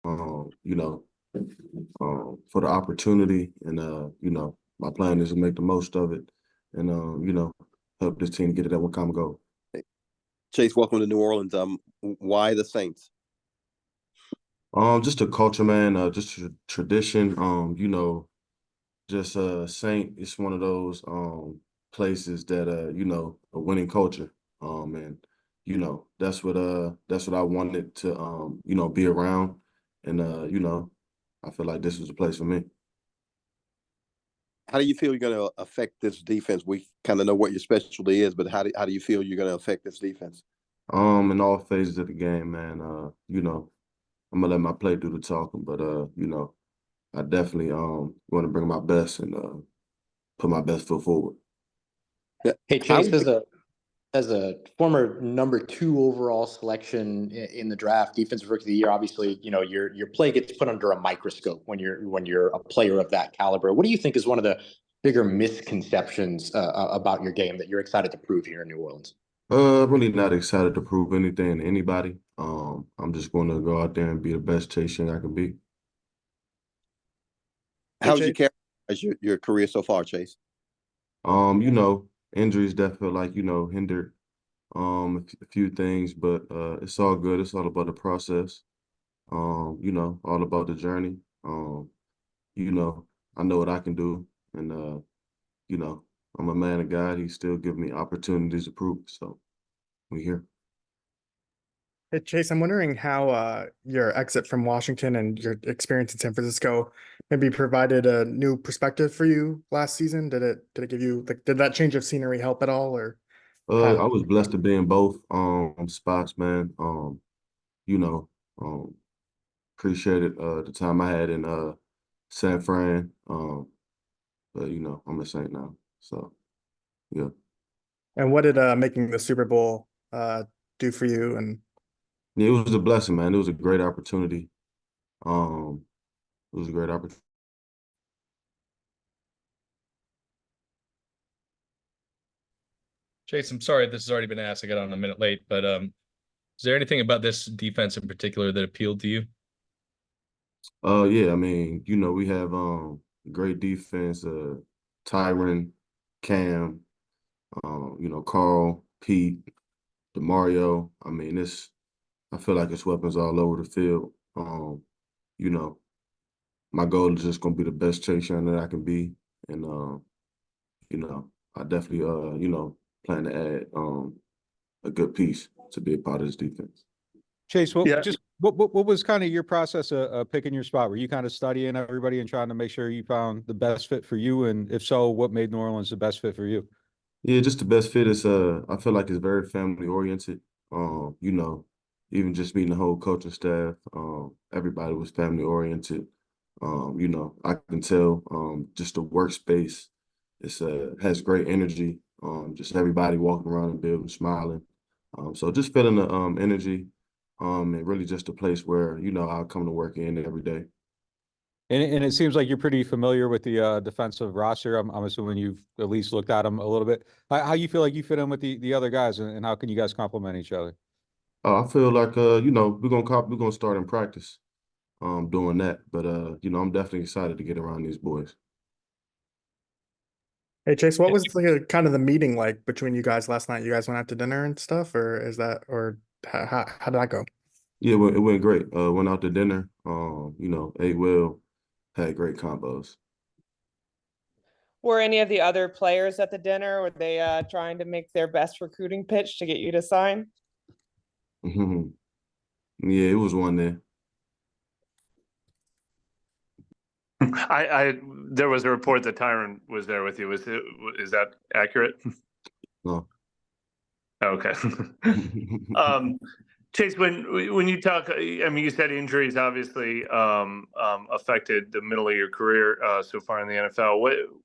you know, for the opportunity. And, my plan is to make the most of it and, help this team get to that one common goal. Chase, welcome to New Orleans. Why the Saints? Just a culture, man, just tradition, just Saint, it's one of those places that a winning culture. And that's what I wanted to be around. And I feel like this was a place for me. How do you feel you're going to affect this defense? We kind of know what your specialty is, but how do you feel you're going to affect this defense? In all phases of the game, man, I'm gonna let my play do the talking, but I definitely want to bring my best and put my best foot forward. Hey, Chase, as a former #2 overall selection in the draft, defensive rookie of the year, obviously, your play gets put under a microscope when you're a player of that caliber. What do you think is one of the bigger misconceptions about your game that you're excited to prove here in New Orleans? Really not excited to prove anything to anybody. I'm just going to go out there and be the best Chase Young I can be. How's your characterize your career so far, Chase? Injuries that feel like hindered a few things, but it's all good. It's all about the process. All about the journey. I know what I can do, and I'm a man of God. He still gives me opportunities to prove it. So we here. Hey, Chase, I'm wondering how your exit from Washington and your experience in San Francisco maybe provided a new perspective for you last season. Did it give you did that change of scenery help at all, or I was blessed to be in both spots, man. You know, appreciated the time I had in San Fran. But I'm a Saint now. So yeah. And what did making the Super Bowl do for you? And Yeah, it was a blessing, man. It was a great opportunity. It was a great opportunity. Chase, I'm sorry this has already been asked. I got on a minute late, but is there anything about this defense in particular that appealed to you? Yeah, I mean, we have great defense, Tyron, Cam, Carl, Pete, DeMario. I mean, I feel like it's weapons all over the field. You know, my goal is just gonna be the best Chase Young that I can be. And I definitely plan to add a good piece to be a part of this defense. Chase, what was kind of your process of picking your spot? Were you kind of studying everybody and trying to make sure you found the best fit for you? And if so, what made New Orleans the best fit for you? Yeah, just the best fit is I feel like it's very family oriented. Even just meeting the whole coaching staff, everybody was family oriented. I can tell just the workspace has great energy. Just everybody walking around and building, smiling. So just feeling the energy, and really just a place where I'll come to work in every day. And it seems like you're pretty familiar with the defensive roster. I'm assuming you've at least looked at them a little bit. How you feel like you fit in with the other guys, and how can you guys complement each other? I feel like we're gonna start in practice, doing that. But I'm definitely excited to get around these boys. hey, Chase, what was kind of the meeting like between you guys last night? You guys went out to dinner and stuff, or how did that go? Yeah, it went great. Went out to dinner. Ate well, had great combos. Were any of the other players at the dinner? Were they trying to make their best recruiting pitch to get you to sign? Yeah, it was one there. There was a report that Tyron was there with you. Is that accurate? No. Okay. Chase, when you talk, I mean, you said injuries obviously affected the middle of your career so far in the NFL.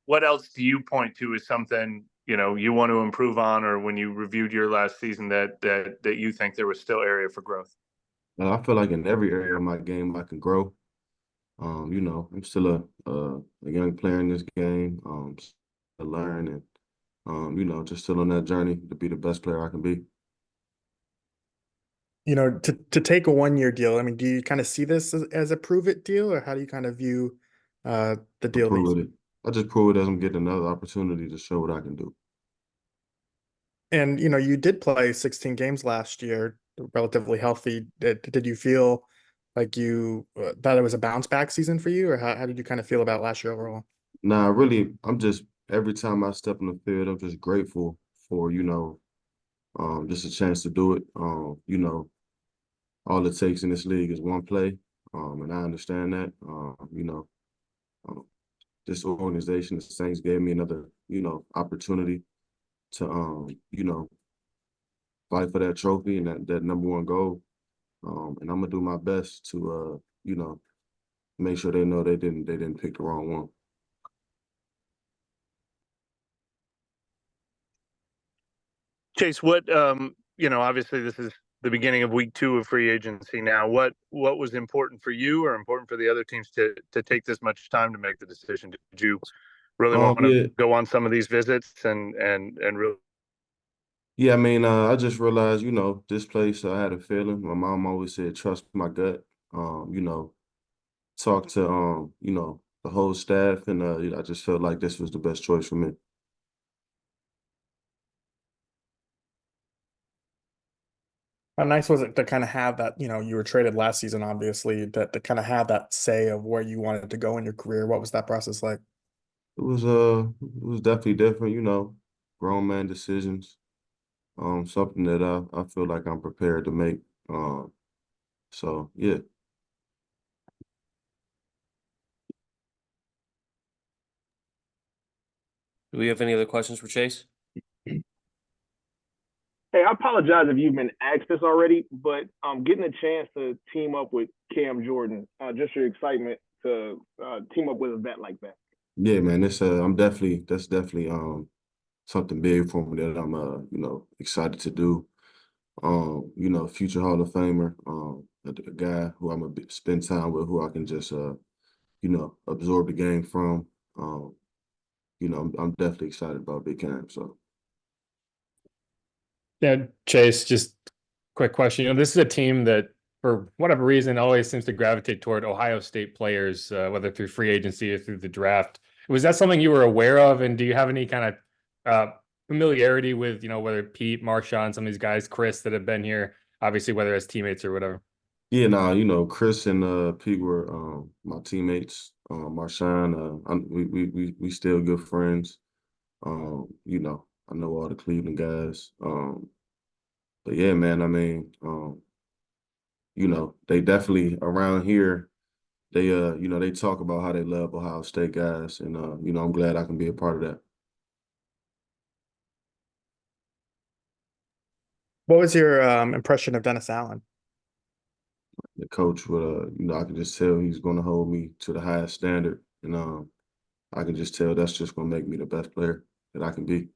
What else do you point to as something you want to improve on, or when you reviewed your last season that you think there was still area for growth? I feel like in every area of my game I can grow. I'm still a young player in this game, to learn and just still on that journey to be the best player I can be. to take a 1-year deal, I mean, do you kind of see this as a prove it deal, or how do you kind of view the deal? Prove it. I just prove it as I'm getting another opportunity to show what I can do. And you did play 16 games last year, relatively healthy. Did you feel like you that it was a bounce back season for you, or how did you kind of feel about last year overall? Nah, really, I'm just every time I step in the field, I'm just grateful for, just a chance to do it. All it takes in this league is one play. And I understand that. Um, this organization, the Saints gave me another, opportunity to, fight for that trophy and that number one goal. And I'm gonna do my best to, make sure they know they didn't pick the wrong one. Chase, what obviously this is the beginning of week 2 of free agency now. What was important for you or important for the other teams to take this much time to make the decision? Did you really want to go on some of these visits and really? Yeah, I mean, I just realized, this place, I had a feeling. My mom always said, trust my gut. Talk to, the whole staff, and I just felt like this was the best choice for me. How nice was it to kind of have that, you were traded last season, obviously, to kind of have that say of where you wanted to go in your career? What was that process like? It was definitely different, grown man decisions. Something that I feel like I'm prepared to make. So yeah. Do we have any other questions for Chase? Hey, I apologize if you've been asked this already, but getting a chance to team up with Cam Jordan, just your excitement to team up with a vet like that. Yeah, man, that's definitely something big for me that I'm excited to do. Future Hall of Famer, a guy who I'm gonna spend time with, who I can just absorb the game from. I'm definitely excited about Big Cam. So yeah, Chase, just quick question. This is a team that, for whatever reason, always seems to gravitate toward Ohio State players, whether through free agency or through the draft. Was that something you were aware of? And do you have any kind of familiarity with, whether Pete, Marshawn, some of these guys, Chris, that have been here, obviously, whether as teammates or whatever? yeah, Chris and Pete were my teammates. Marshawn, we still good friends. I know all the Cleveland guys. But yeah, man, I mean, they definitely around here. They talk about how they love Ohio State guys, and I'm glad I can be a part of that. What was your impression of Dennis Allen? The coach would, I can just tell he's going to hold me to the highest standard, and I can just tell that's just going to make me the best player that I can be.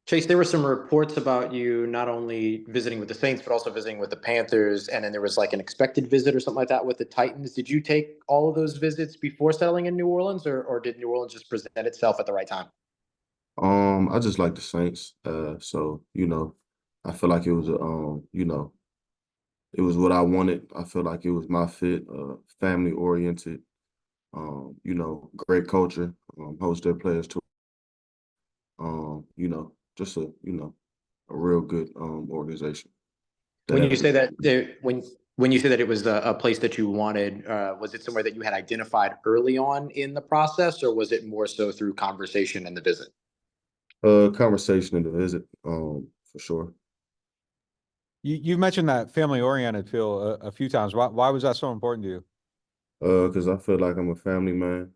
Chase, there were some reports about you not only visiting with the Saints, but also visiting with the Panthers. And then there was like an expected visit or something like that with the Titans. Did you take all of those visits before settling in New Orleans, or did New Orleans just present itself at the right time? I just like the Saints. So, I feel like it was, it was what I wanted. I feel like it was my fit, family oriented, great culture, host their players too. Just a real good organization. When you say that when you say that it was a place that you wanted, was it somewhere that you had identified early on in the process, or was it more so through conversation and the visit? Conversation and the visit, for sure. You mentioned that family oriented feel a few times. Why was that so important to you? Because I feel like I'm a family man.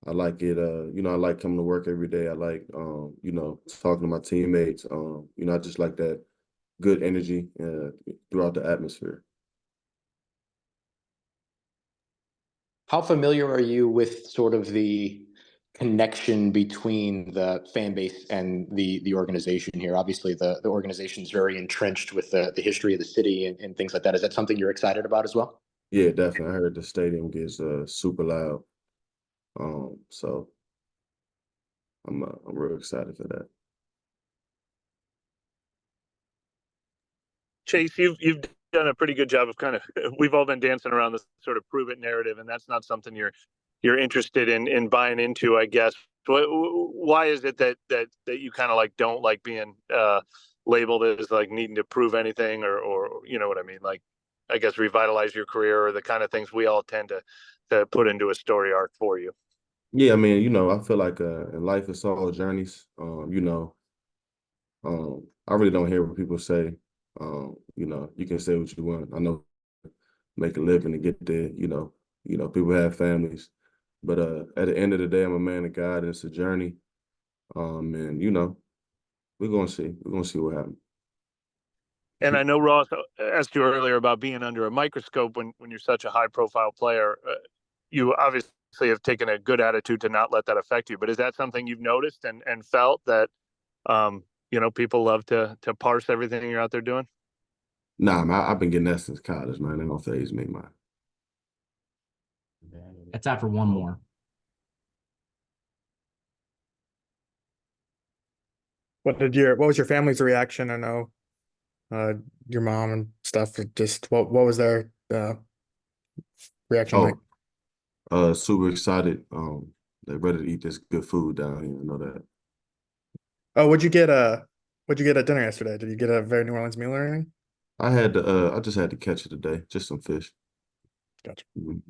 I like it. I like coming to work every day. I like, talking to my teammates. I just like that good energy throughout the atmosphere. How familiar are you with sort of the connection between the fan base and the organization here? Obviously, the organization is very entrenched with the history of the city and things like that. Is that something you're excited about as well? Yeah, definitely. I heard the stadium gets super loud. So I'm real excited for that. Chase, you've done a pretty good job of kind of we've all been dancing around this sort of prove it narrative, and that's not something you're interested in buying into, I guess. Why is it that you kind of like don't like being labeled as like needing to prove anything, or you know what I mean? Like, I guess revitalize your career, or the kind of things we all tend to put into a story arc for you. Yeah, I mean, you know, I feel like in life it's all journeys. You know, I really don't hear what people say. You know, you can say what you want. I know make a living to get there, you know, people have families. But at the end of the day, I'm a man of God and it's a journey. And you know, we're gonna see. We're gonna see what happens. And I know Ross asked you earlier about being under a microscope when you're such a high profile player. You obviously have taken a good attitude to not let that affect you. But is that something you've noticed and felt that you know, people love to parse everything you're out there doing? Nah, man, I've been getting that since college, man. It don't phase me, man. That's out for one more. What was your family's reaction? I know your mom and stuff. Just what was their reaction like? Super excited. They're ready to eat this good food down here. I know that. Oh, what'd you get at dinner yesterday? Did you get a very New Orleans meal or anything? I just had to catch it today, just some fish. Gotcha. Mhm.